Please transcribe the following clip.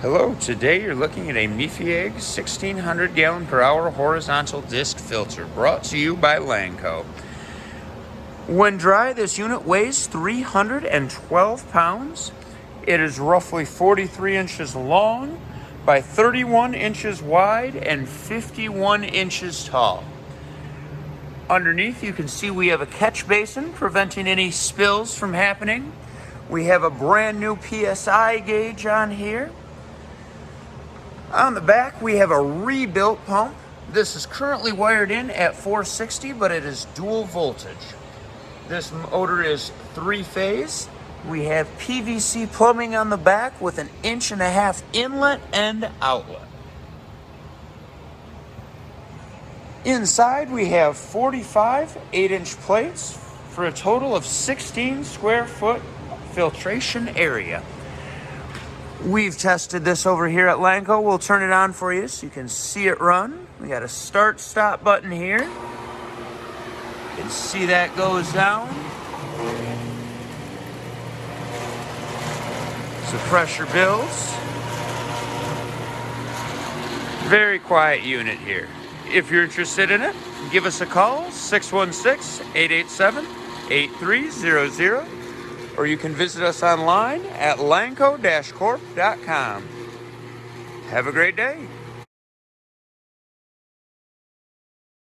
Hello, today you're looking at a Mefiag 1600 gallon per hour horizontal disc filter brought to you by Lanco. When dry, this unit weighs 312 pounds. It is roughly 43 inches long by 31 inches wide and 51 inches tall. Underneath you can see we have a catch basin preventing any spills from happening. We have a brand new PSI gauge on here. On the back, we have a rebuilt pump. This is currently wired in at 460, but it is dual voltage. This motor is 3-phase. We have PVC plumbing on the back with an 1.5 inch inlet and outlet. Inside, we have 45 8-inch plates for a total of 16 square foot filtration area. We've tested this over here at Lanco. We'll turn it on for you so you can see it run. We got a start-stop button here. You can see that goes down. So pressure builds. Very quiet unit here. If you're interested in it, give us a call, 616-887-8300. Or you can visit us online at lanco-corp.com. Have a great day.